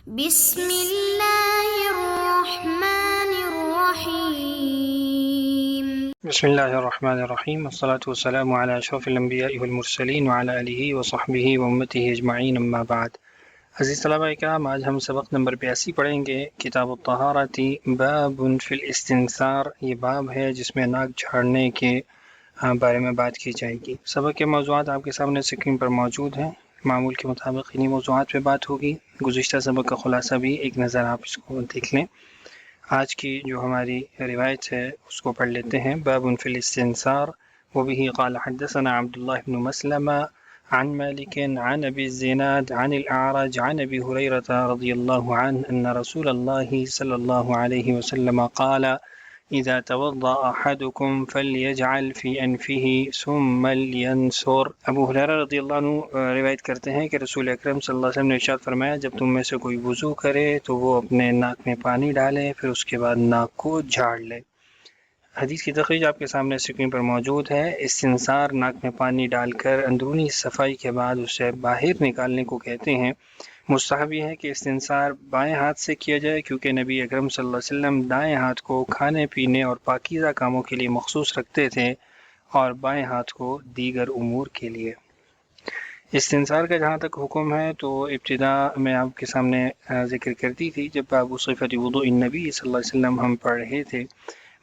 بسم اللہ الرحمن الرحیم۔ بسم اللہ الرحمن الرحیم، والصلاة والسلام علی اشرف الانبیاء والمرسلین وعلی آلہ وصحبہ وامتہ اجمعین، اما بعد۔ عزیز طلبہ اکرام، آج ہم سبق نمبر 82 پڑھیں گے، کتاب الطہارۃ، باب فی الاستنثار۔ یہ باب ہے جس میں ناک جھاڑنے کے بارے میں بات کی جائے گی۔ سبق کے موضوعات آپ کے سامنے اسکرین پر موجود ہیں، معمول کے مطابق انہی موضوعات پہ بات ہوگی۔ گزشتہ سبق کا خلاصہ بھی ایک نظر آپ اس کو دیکھ لیں۔ آج کی جو ہماری روایت ہے اس کو پڑھ لیتے ہیں۔ باب فی الاستنثار، وبه قال حدثنا عبد الله بن مسلمة عن مالك عن أبي الزناد عن الأعرج عن أبي هريرة رضي الله عنه أن رسول الله صلى الله عليه وسلم قال إذا توضأ أحدكم فليجعل في أنفه ثم لينثر۔ ابو ہریرہ رضی اللہ عنہ روایت کرتے ہیں کہ رسول اکرم صلی اللہ علیہ وسلم نے ارشاد فرمایا، جب تم میں سے کوئی وضو کرے تو وہ اپنے ناک میں پانی ڈالے، پھر اس کے بعد ناک کو جھاڑ لے۔ حدیث کی تخریج آپ کے سامنے اسکرین پر موجود ہے۔ استنثار ناک میں پانی ڈال کر اندرونی صفائی کے بعد اسے باہر نکالنے کو کہتے ہیں۔ مستحب یہ ہے کہ استنثار بائیں ہاتھ سے کیا جائے، کیونکہ نبی اکرم صلی اللہ علیہ وسلم دائیں ہاتھ کو کھانے پینے اور پاکیزہ کاموں کے لیے مخصوص رکھتے تھے اور بائیں ہاتھ کو دیگر امور کے لیے۔ استنثار کا جہاں تک حکم ہے تو ابتدا میں آپ کے سامنے ذکر کرتی تھی، جب باب صفت وضوء النبی صلی اللہ علیہ وسلم ہم پڑھ رہے تھے۔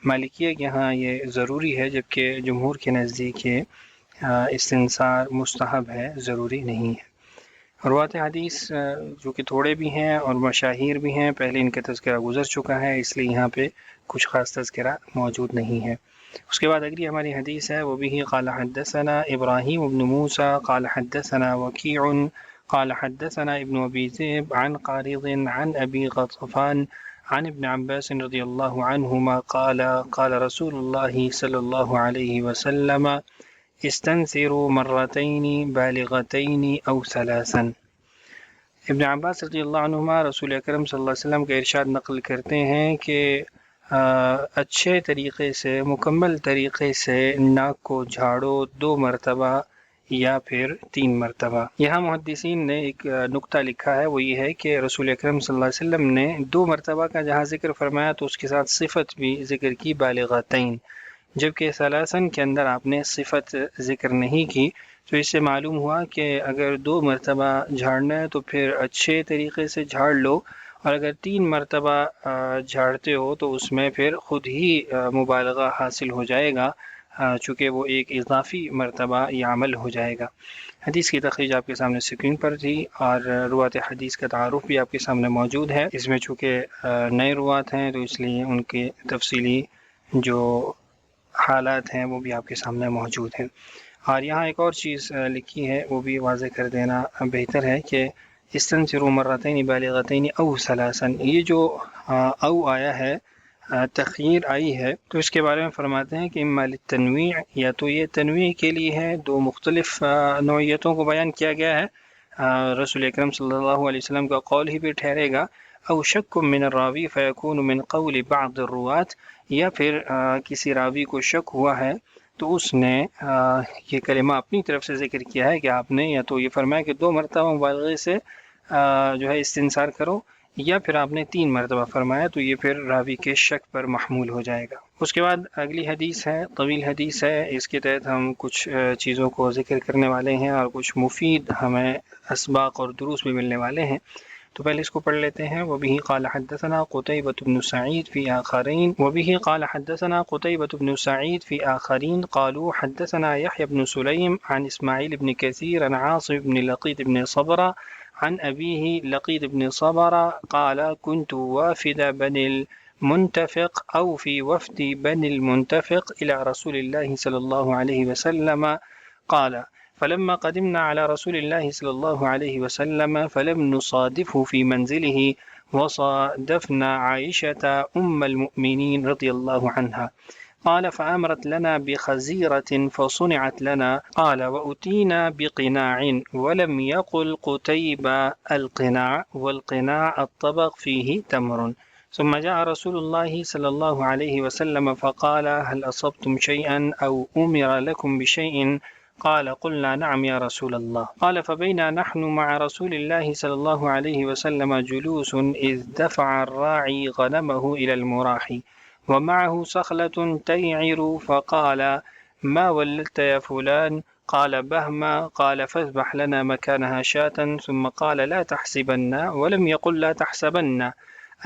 مالکیہ کے ہاں یہ ضروری ہے، جبکہ جمہور کے نزدیک یہ استنثار مستحب ہے، ضروری نہیں ہے۔ روایت حدیث جو کہ تھوڑے بھی ہیں اور مشاہیر بھی ہیں، پہلے ان کا تذکرہ گزر چکا ہے، اس لیے یہاں پہ کچھ خاص تذکرہ موجود نہیں ہے۔ اس کے بعد اگلی ہماری حدیث ہے، وہ بھی قال حدثنا ابراہیم بن موسیٰ قال حدثنا وکیع قال حدثنا ابن ابی ذئب عن قارض عن ابی غطفان عن ابن عباس رضی اللہ عنہما قال قال رسول اللہ صلی اللہ علیہ وسلم استنثروا مرتين بالغتين او ثلاثا۔ ابن عباس رضی اللہ عنہما رسول اکرم صلی اللہ علیہ وسلم کا ارشاد نقل کرتے ہیں کہ اچھے طریقے سے، مکمل طریقے سے ناک کو جھاڑو 2 مرتبہ یا پھر 3 مرتبہ۔ یہاں محدثین نے ایک نقطہ لکھا ہے، وہ یہ ہے کہ رسول اکرم صلی اللہ علیہ وسلم نے 2 مرتبہ کا جہاں ذکر فرمایا تو اس کے ساتھ صفت بھی ذکر کی، بالغتین، جبکہ ثلاثن کے اندر آپ نے صفت ذکر نہیں کی۔ تو اس سے معلوم ہوا کہ اگر 2 مرتبہ جھاڑنا ہے تو پھر اچھے طریقے سے جھاڑ لو، اور اگر 3 مرتبہ جھاڑتے ہو تو اس میں پھر خود ہی مبالغہ حاصل ہو جائے گا، چونکہ وہ ایک اضافی مرتبہ یہ عمل ہو جائے گا۔ حدیث کی تخریج آپ کے سامنے اسکرین پر تھی، اور روات حدیث کا تعارف بھی آپ کے سامنے موجود ہے۔ اس میں چونکہ نئے روات ہیں تو اس لیے ان کے تفصیلی جو حالات ہیں وہ بھی آپ کے سامنے موجود ہیں۔ اور یہاں ایک اور چیز لکھی ہے، وہ بھی واضح کر دینا بہتر ہے کہ استنثروا مرتين بالغتين او ثلاثا، یہ جو او آیا ہے، تخیر آئی ہے، تو اس کے بارے میں فرماتے ہیں کہ اما للتنویع، یا تو یہ تنویع کے لیے ہے، 2 مختلف نوعیتوں کو بیان کیا گیا ہے، رسول اکرم صلی اللہ علیہ وسلم کا قول ہی بھی ٹھہرے گا، او شک من الراوی فیکون من قول بعض الروات، یا پھر کسی راوی کو شک ہوا ہے تو اس نے یہ کلمہ اپنی طرف سے ذکر کیا ہے کہ آپ نے یا تو یہ فرمایا کہ 2 مرتبہ مبالغے سے جو ہے استنثار کرو، یا پھر آپ نے 3 مرتبہ فرمایا، تو یہ پھر راوی کے شک پر محمول ہو جائے گا۔ اس کے بعد اگلی حدیث ہے، طویل حدیث ہے، اس کے تحت ہم کچھ چیزوں کو ذکر کرنے والے ہیں اور کچھ مفید ہمیں اسباق اور دروس بھی ملنے والے ہیں۔ تو پہلے اس کو پڑھ لیتے ہیں۔ وبه قال حدثنا قتيبة بن سعيد في آخرين قالوا حدثنا يحيى بن سليم عن إسماعيل بن كثير عن عاصم بن لقيط بن صبرة عن أبيه لقيط بن صبرة قال كنت وافد بني المنتفق أو في وفد بني المنتفق إلى رسول الله صلى الله عليه وسلم قال فلما قدمنا على رسول الله صلى الله عليه وسلم فلم نصادفه في منزله وصادفنا عائشة أم المؤمنين رضي الله عنها قال فأمرت لنا بخزيرة فصنعت لنا قال وأتينا بقناع ولم يقل قتيبة القناع والقناع الطبق فيه تمر ثم جاء رسول الله صلى الله عليه وسلم فقال هل أصبتم شيئا أو أمر لكم بشيء قال قلنا نعم يا رسول الله قال فبينا نحن مع رسول الله صلى الله عليه وسلم جلوس إذ دفع الراعي غنمه إلى المراح ومعه صخلة تيعر فقال ما ولدت يا فلان قال بهما قال فاذبح لنا مكانها شاة ثم قال لا تحسبن ولم يقل لا تحسبن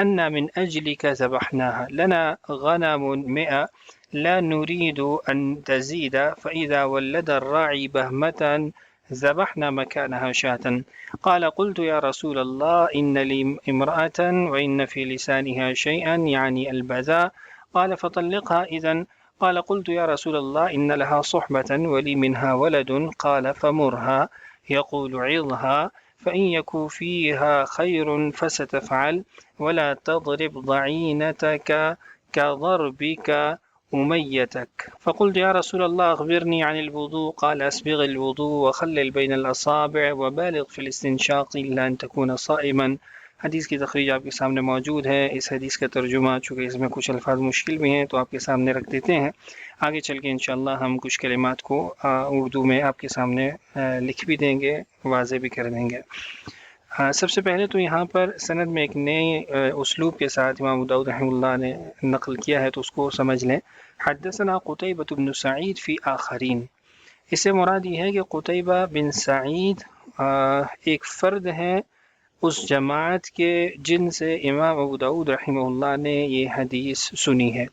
أن من أجلك ذبحناها لنا غنم 100 لا نريد أن تزيد فإذا ولد الراعي بهمة ذبحنا مكانها شاة قال قلت يا رسول الله إن لي امرأة وإن في لسانها شيئا يعني البذاء قال فطلقها إذن قال قلت يا رسول الله إن لها صحبة ولي منها ولد قال فمرها يقول عظها فإن يكن فيها خير فستفعل ولا تضرب ضعينتك كضربك أميتك فقلت يا رسول الله أخبرني عن الوضوء قال أسبغ الوضوء وخلل بين الأصابع وبالغ في الاستنشاق إلا أن تكون صائما حدیث کی تخریج آپ کے سامنے موجود ہے. اس حدیث کا ترجمہ چونکہ اس میں کچھ الفاظ مشکل بھی ہیں تو آپ کے سامنے رکھ دیتے ہیں. آگے چل کے انشاءاللہ ہم کچھ کلمات کو اردو میں آپ کے سامنے لکھ بھی دیں گے، واضح بھی کر دیں گے. سب سے پہلے تو یہاں پر سند میں ایک نئے اسلوب کے ساتھ امام ابو داؤد رحمہ اللہ نے نقل کیا ہے تو اس کو سمجھ لیں. حدثنا قتیبۃ بن سعید فی آخرین، اس سے مراد یہ ہے کہ قتیبہ بن سعید ایک فرد ہیں اس جماعت کے جن سے امام ابو داؤد رحمہ اللہ نے یہ حدیث سنی ہے.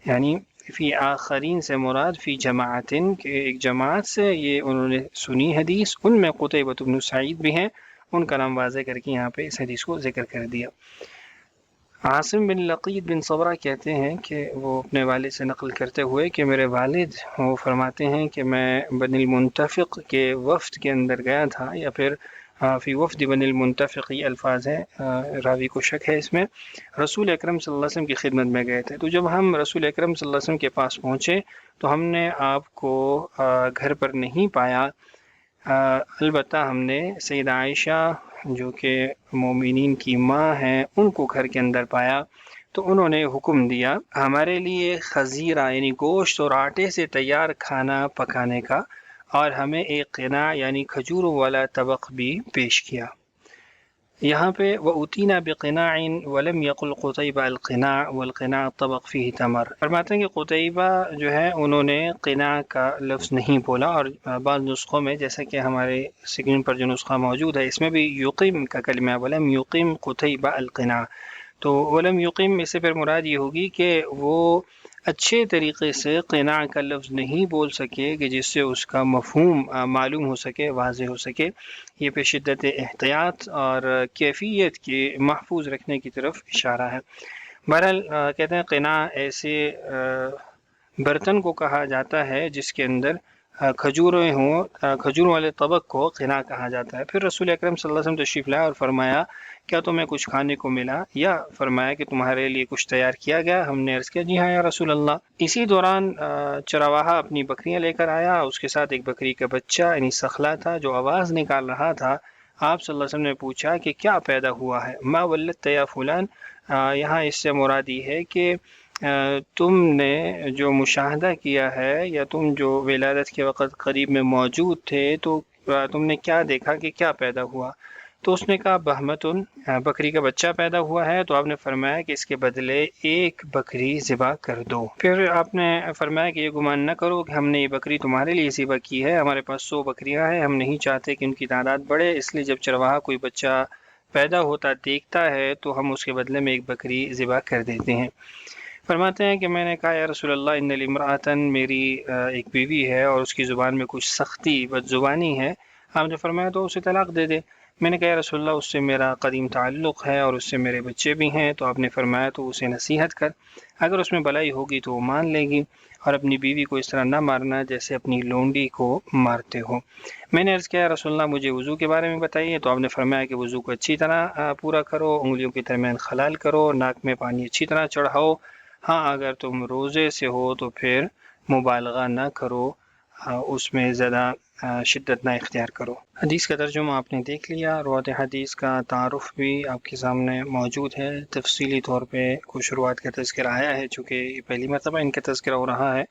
یعنی فی آخرین سے مراد فی جماعتن کہ ایک جماعت سے یہ انہوں نے سنی حدیث، ان میں قتیبۃ بن سعید بھی ہیں، ان کا نام واضح کر کے یہاں پہ اس حدیث کو ذکر کر دیا. عاصم بن لقید بن صبرہ کہتے ہیں کہ وہ اپنے والد سے نقل کرتے ہوئے کہ میرے والد وہ فرماتے ہیں کہ میں بنی المنتفق کے وفد کے اندر گیا تھا، یا پھر فی وفد بنی المنتفق یہ الفاظ ہیں، راوی کو شک ہے اس میں. رسول اکرم صلی اللہ علیہ وسلم کی خدمت میں گئے تھے، تو جب ہم رسول اکرم صلی اللہ علیہ وسلم کے پاس پہنچے تو ہم نے آپ کو گھر پر نہیں پایا، البتہ ہم نے سیدہ عائشہ جو کہ مومنین کی ماں ہیں ان کو گھر کے اندر پایا. تو انہوں نے حکم دیا ہمارے لیے خزیرہ یعنی گوشت اور آٹے سے تیار کھانا پکانے کا، اور ہمیں ایک قناع یعنی کھجوروں والا طبق بھی پیش کیا. یہاں پہ وَأُتِينَا بِقِنَاعٍ وَلَمْ يَقُلْ قُتَيْبَةُ الْقِنَاع وَالْقِنَاع الطَّبَقُ فِيهِ تَمْرٌ. فرماتے ہیں کہ قتیبہ جو ہے انہوں نے قناع کا لفظ نہیں بولا، اور بعض نسخوں میں جیسا کہ ہمارے اسکرین پر جو نسخہ موجود ہے اس میں بھی یقیم کا کلمہ ہے، وَلَمْ يُقِمْ قُتَيْبَةُ الْقِنَاع. تو وَلَمْ يُقِمْ اس سے پھر مراد یہ ہوگی کہ وہ اچھے طریقے سے قناع کا لفظ نہیں بول سکے کہ جس سے اس کا مفہوم معلوم ہو سکے، واضح ہو سکے. یہ پہ شدت احتیاط اور کیفیت کے محفوظ رکھنے کی طرف اشارہ ہے. بہرحال کہتے ہیں قناع ایسے برتن کو کہا جاتا ہے جس کے اندر کھجوریں ہوں، کھجور والے طبق کو قناع کہا جاتا ہے. پھر رسول اکرم صلی اللہ علیہ وسلم تشریف لائے اور فرمایا کیا تمہیں کچھ کھانے کو ملا، یا فرمایا کہ تمہارے لیے کچھ تیار کیا گیا. ہم نے عرض کیا جی ہاں یا رسول اللہ. اسی دوران چرواہا اپنی بکریاں لے کر آیا، اس کے ساتھ ایک بکری کا بچہ یعنی سخلا تھا جو آواز نکال رہا تھا. آپ صلی اللہ علیہ وسلم نے پوچھا کہ کیا پیدا ہوا ہے. ما ولدت یا فلان، یہاں اس سے مراد یہ ہے کہ تم نے جو مشاہدہ کیا ہے یا تم جو ولادت کے وقت قریب میں موجود تھے تو تم نے کیا دیکھا کہ کیا پیدا ہوا. تو اس نے کہا بہمتن، بکری کا بچہ پیدا ہوا ہے. تو آپ نے فرمایا کہ اس کے بدلے ایک بکری ذبح کر دو. پھر آپ نے فرمایا کہ یہ گمان نہ کرو کہ ہم نے یہ بکری تمہارے لیے ذبح کی ہے، ہمارے پاس 100 بکریاں ہیں، ہم نہیں چاہتے کہ ان کی تعداد بڑھے، اس لیے جب چرواہا کوئی بچہ پیدا ہوتا دیکھتا ہے تو ہم اس کے بدلے میں ایک بکری ذبح کر دیتے ہیں. فرماتے ہیں کہ میں نے کہا یا رسول اللہ ان لی امرأۃ، میری ایک بیوی ہے اور اس کی زبان میں کچھ سختی بد زبانی ہے. آپ نے فرمایا تو اسے طلاق دے دے. میں نے کہا یا رسول اللہ اس سے میرا قدیم تعلق ہے اور اس سے میرے بچے بھی ہیں. تو آپ نے فرمایا تو اسے نصیحت کر، اگر اس میں بھلائی ہوگی تو وہ مان لے گی، اور اپنی بیوی کو اس طرح نہ مارنا جیسے اپنی لونڈی کو مارتے ہو. میں نے عرض کیا یا رسول اللہ مجھے وضو کے بارے میں بتائیے. تو آپ نے فرمایا کہ وضو کو اچھی طرح پورا کرو، انگلیوں کے درمیان خلال کرو، ناک میں پانی اچھی طرح چڑھاؤ. ہاں اگر تم روزے سے ہو تو پھر مبالغہ نہ کرو، اس میں زیادہ شدت نہ اختیار کرو. حدیث کا ترجمہ آپ نے دیکھ لیا. روایت حدیث کا تعارف بھی آپ کے سامنے موجود ہے. تفصیلی طور پہ کچھ شروعات کا تذکرہ آیا ہے، چونکہ یہ پہلی مرتبہ ان کا تذکرہ ہو رہا ہے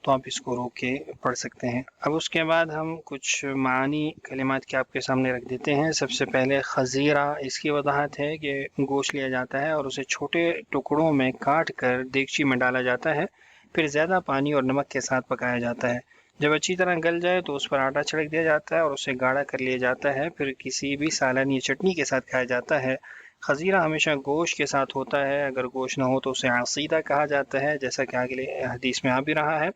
تو آپ اس کو روک کے پڑھ سکتے ہیں۔ اب اس کے بعد ہم کچھ معانی کلمات کے آپ کے سامنے رکھ دیتے ہیں۔ سب سے پہلے خزیرہ، اس کی وضاحت ہے کہ گوشت لیا جاتا ہے اور اسے چھوٹے ٹکڑوں میں کاٹ کر دیگچی میں ڈالا جاتا ہے، پھر زیادہ پانی اور نمک کے ساتھ پکایا جاتا ہے۔ جب اچھی طرح گل جائے تو اس پر آٹا چھڑک دیا جاتا ہے اور اسے گاڑھا کر لیا جاتا ہے، پھر کسی بھی سالن یا چٹنی کے ساتھ کھایا جاتا ہے۔ خزیرہ ہمیشہ گوشت کے ساتھ ہوتا ہے، اگر گوشت نہ ہو تو اسے عصیدہ کہا جاتا ہے، جیسا کہ آگے حدیث میں آ بھی رہا ہے۔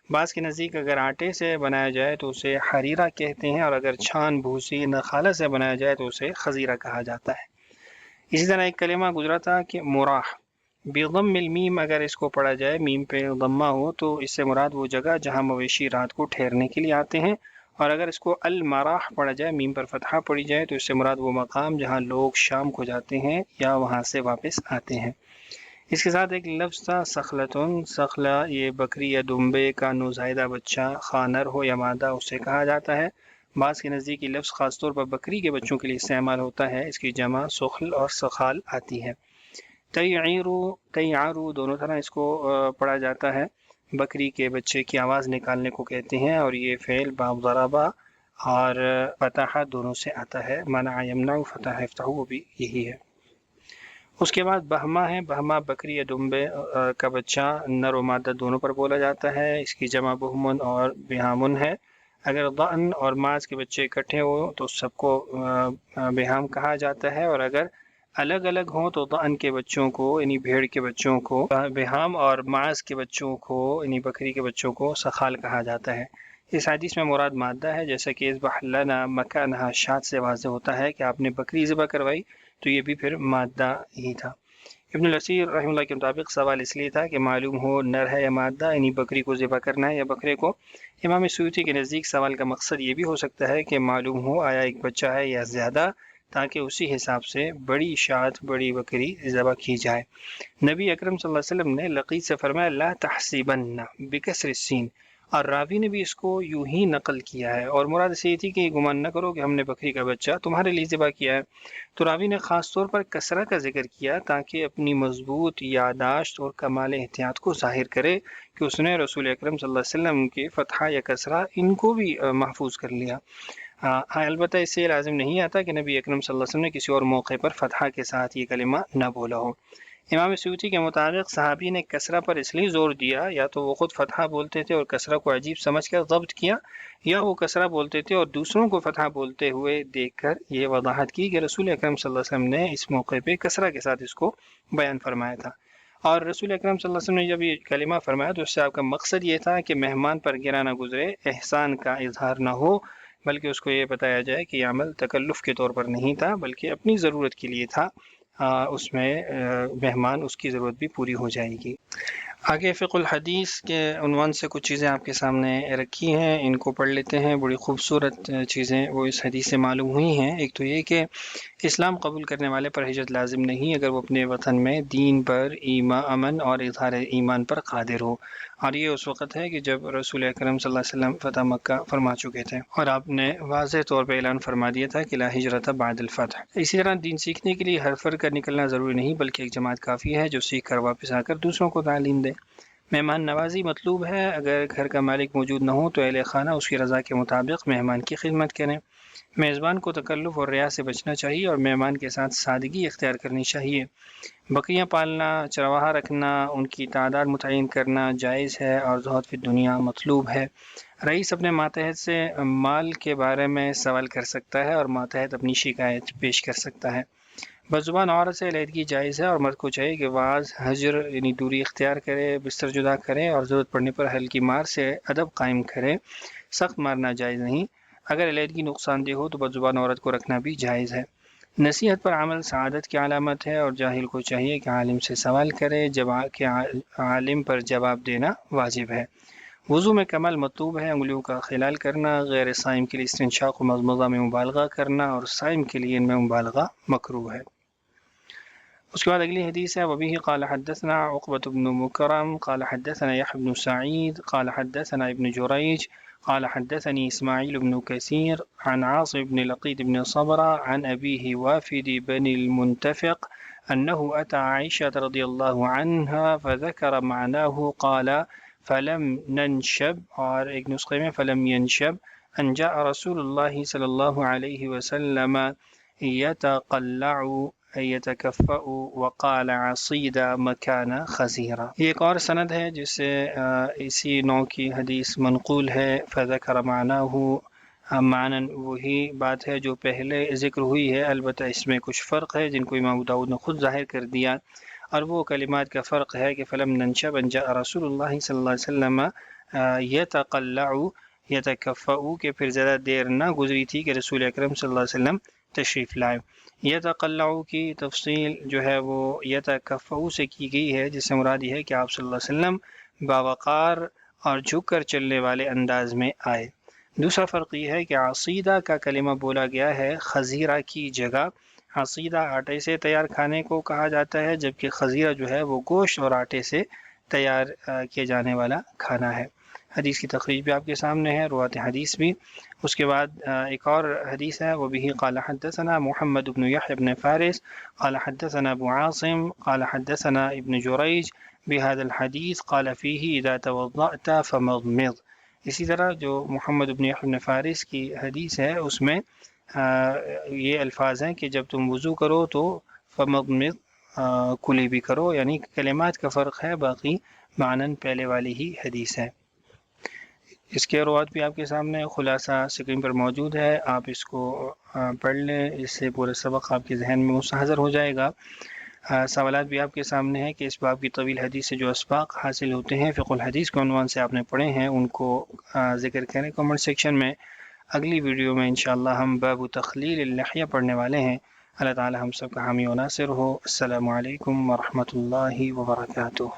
بعض کے نزدیک اگر آٹے سے بنایا جائے تو اسے حریرہ کہتے ہیں، اور اگر چھان، بھوسی، نخالہ سے بنایا جائے تو اسے خزیرہ کہا جاتا ہے۔ اسی طرح ایک کلمہ گزرا تھا کہ مراح، بضم المیم، اگر اس کو پڑھا جائے میم پہ ضمہ ہو تو اس سے مراد وہ جگہ جہاں مویشی رات کو ٹھہرنے کے لیے آتے ہیں، اور اگر اس کو المراح پڑھا جائے میم پر فتحہ پڑی جائے تو اس سے مراد وہ مقام جہاں لوگ شام کو جاتے ہیں یا وہاں سے واپس آتے ہیں۔ اس کے ساتھ ایک لفظ تھا سخلتن، سخلہ یہ بکری یا دمبے کا نوزائیدہ بچہ، خواہ نر ہو یا مادہ اسے کہا جاتا ہے۔ بعض کے نزدیک یہ لفظ خاص طور پر بکری کے بچوں کے لیے استعمال ہوتا ہے، اس کی جمع سخل اور سخال آتی ہے۔ تیعیرو، تیعارو دونوں طرح اس کو پڑھا جاتا ہے، بکری کے بچے کی آواز نکالنے کو کہتے ہیں، اور یہ فعل باب ضربہ اور فتح دونوں سے آتا ہے، منع یمنع، فتح یفتح وہ بھی یہی ہے۔ اس کے بعد بہمہ ہے، بہمہ بکری یا دمبے کا بچہ، نر و مادہ دونوں پر بولا جاتا ہے، اس کی جمع بہمن اور بہامن ہے۔ اگر ضأن اور ماذ کے بچے اکٹھے ہوں تو سب کو بہام کہا جاتا ہے، اور اگر الگ الگ ہوں تو ضأن کے بچوں کو یعنی بھیڑ کے بچوں کو بہام، اور ماذ کے بچوں کو یعنی بکری کے بچوں کو سخال کہا جاتا ہے۔ اس حدیث میں مراد مادہ ہے، جیسا کہ اذبح لنا مکانہا شاد سے واضح ہوتا ہے کہ آپ نے بکری ذبح کروائی، تو یہ بھی پھر مادہ ہی تھا۔ ابن الاسیر رحمہ اللہ کے مطابق سوال اس لیے تھا کہ معلوم ہو نر ہے یا مادہ، یعنی بکری کو ذبح کرنا ہے یا بکرے کو۔ امام سیوطی کے نزدیک سوال کا مقصد یہ بھی ہو سکتا ہے کہ معلوم ہو آیا ایک بچہ ہے یا زیادہ، تاکہ اسی حساب سے بڑی شاد، بڑی بکری ذبح کی جائے۔ نبی اکرم صلی اللہ علیہ وسلم نے لقیط سے فرمایا لا تحسبن بکسر السین، اور راوی نے بھی اس کو یوں ہی نقل کیا ہے، اور مراد سے یہ تھی کہ یہ گمان نہ کرو کہ ہم نے بکری کا بچہ تمہارے لیے ذبح کیا ہے۔ تو راوی نے خاص طور پر کسرہ کا ذکر کیا تاکہ اپنی مضبوط یادداشت اور کمال احتیاط کو ظاہر کرے کہ اس نے رسول اکرم صلی اللہ علیہ وسلم کے فتحہ یا کسرہ ان کو بھی محفوظ کر لیا۔ البتہ اس سے لازم نہیں آتا کہ نبی اکرم صلی اللہ علیہ وسلم نے کسی اور موقع پر فتحہ کے ساتھ یہ کلمہ نہ بولا ہو۔ امام سیوطی کے مطابق صحابی نے کسرہ پر اس لیے زور دیا، یا تو وہ خود فتحہ بولتے تھے اور کسرہ کو عجیب سمجھ کر ضبط کیا، یا وہ کسرہ بولتے تھے اور دوسروں کو فتحہ بولتے ہوئے دیکھ کر یہ وضاحت کی کہ رسول اکرم صلی اللہ علیہ وسلم نے اس موقع پہ کسرہ کے ساتھ اس کو بیان فرمایا تھا۔ اور رسول اکرم صلی اللہ علیہ وسلم نے جب یہ کلمہ فرمایا تو اس سے آپ کا مقصد یہ تھا کہ مہمان پر گرا نہ گزرے، احسان کا اظہار نہ ہو، بلکہ اس کو یہ بتایا جائے کہ یہ عمل تکلف کے طور پر نہیں تھا بلکہ اپنی ضرورت کے لیے تھا، اس میں مہمان اس کی ضرورت بھی پوری ہو جائے گی۔ آگے فقہ الحدیث کے عنوان سے کچھ چیزیں آپ کے سامنے رکھی ہیں، ان کو پڑھ لیتے ہیں۔ بڑی خوبصورت چیزیں وہ اس حدیث سے معلوم ہوئی ہیں۔ ایک تو یہ کہ اسلام قبول کرنے والے پر ہجرت لازم نہیں اگر وہ اپنے وطن میں دین پر امن اور اظہار ایمان پر قادر ہو، اور یہ اس وقت ہے کہ جب رسول اکرم صلی اللہ علیہ وسلم فتح مکہ فرما چکے تھے اور آپ نے واضح طور پہ اعلان فرما دیا تھا کہ لا ہجرت بعد الفتح۔ اسی طرح دین سیکھنے کے لیے ہر فرد کا نکلنا ضروری نہیں بلکہ ایک جماعت کافی ہے جو سیکھ کر واپس آ کر دوسروں کو تعلیم دے۔ مہمان نوازی مطلوب ہے، اگر گھر کا مالک موجود نہ ہو تو اہل خانہ اس کی رضا کے مطابق مہمان کی خدمت کریں۔ میزبان کو تکلف اور ریا سے بچنا چاہیے اور مہمان کے ساتھ سادگی اختیار کرنی چاہیے۔ بکریاں پالنا، چرواہا رکھنا، ان کی تعداد متعین کرنا جائز ہے اور زہد فی دنیا مطلوب ہے۔ رئیس اپنے ماتحت سے مال کے بارے میں سوال کر سکتا ہے اور ماتحت اپنی شکایت پیش کر سکتا ہے۔ بدزبان عورت سے علیحدگی جائز ہے اور مرد کو چاہیے کہ واعظ حجر یعنی دوری اختیار کرے، بستر جدا کرے اور ضرورت پڑنے پر ہلکی مار سے ادب قائم کرے۔ سخت مارنا جائز نہیں۔ اگر علیحدگی نقصان دہ ہو تو بدزبان عورت کو رکھنا بھی جائز ہے۔ نصیحت پر عمل سعادت کی علامت ہے اور جاہل کو چاہیے کہ عالم سے سوال کرے، کہ عالم پر جواب دینا واجب ہے۔ وضو میں کمال مطلوب ہے، انگلیوں کا خلال کرنا، غیر صائم کے لیے استنشاق و مضمضہ میں مبالغہ کرنا اور صائم کے لیے ان میں مبالغہ مکروہ ہے۔ اس کے بعد اگلی حدیث ہے وبه قال حدثنا عقبة بن مكرم قال حدثنا يحيى بن سعيد قال حدثنا ابن جريج قال حدثني إسماعيل بن كثير عن عاصم بن لقيط بن صبرة عن أبيه وافد بن المنتفق أنه أتى عائشة رضي الله عنها فذكر معناه قال فلم ننشب، اور ایک نسخے میں فلم ینشب ان جاء رسول اللہ صلی اللہ علیہ وسلم یتقلع یتکفأ وقال عصیدہ مکان خزیرہ۔ یہ ایک اور سند ہے جس سے اسی نوع کی حدیث منقول ہے۔ فذکر معناہ، معنن وہی بات ہے جو پہلے ذکر ہوئی ہے، البتہ اس میں کچھ فرق ہے جن کو امام ابو داؤد نے خود ظاہر کر دیا، اور وہ کلمات کا فرق ہے کہ فلم ننشب ان جاء رسول اللہ صلی اللہ علیہ وسلم یتقلع یتکفأ، کہ پھر زیادہ دیر نہ گزری تھی کہ رسول اکرم صلی اللہ علیہ وسلم تشریف لائے۔ یتقلع کی تفصیل جو ہے وہ یتکفأ سے کی گئی ہے، جس سے مراد یہ ہے کہ آپ صلی اللہ علیہ وسلم باوقار اور جھک کر چلنے والے انداز میں آئے۔ دوسرا فرق یہ ہے کہ عصیدہ کا کلمہ بولا گیا ہے خزیرہ کی جگہ۔ عصیدہ آٹے سے تیار کھانے کو کہا جاتا ہے، جبکہ خزیرہ جو ہے وہ گوشت اور آٹے سے تیار کیے جانے والا کھانا ہے۔ حدیث کی تخریج بھی آپ کے سامنے ہے، روایت حدیث بھی۔ اس کے بعد ایک اور حدیث ہے، وہ بھی قال حدثنا محمد بن یحیی بن فارس قال حدثنا ابو عاصم قال حدثنا ابن جریج بهذا الحديث قال فيه اذا توضأت فمضمض۔ اسی طرح جو محمد بن یحیی بن فارس کی حدیث ہے اس میں یہ الفاظ ہیں کہ جب تم وضو کرو تو فمضمض، کلی بھی کرو، یعنی کلمات کا فرق ہے، باقی معنن پہلے والی ہی حدیث ہے۔ اس کے روایت بھی آپ کے سامنے خلاصہ اسکرین پر موجود ہے، آپ اس کو پڑھ لیں، اس سے پورے سبق آپ کے ذہن میں مستحضر ہو جائے گا۔ سوالات بھی آپ کے سامنے ہیں کہ اس باب کی طویل حدیث سے جو اسباق حاصل ہوتے ہیں فقہ الحدیث کے عنوان سے آپ نے پڑھے ہیں ان کو ذکر کریں کمنٹ سیکشن میں۔ اگلی ویڈیو میں انشاءاللہ ہم باب تخلیل اللحیہ پڑھنے والے ہیں۔ اللہ تعالی ہم سب کا حامی و ناصر ہو۔ السلام علیکم ورحمۃ اللہ وبرکاتہ۔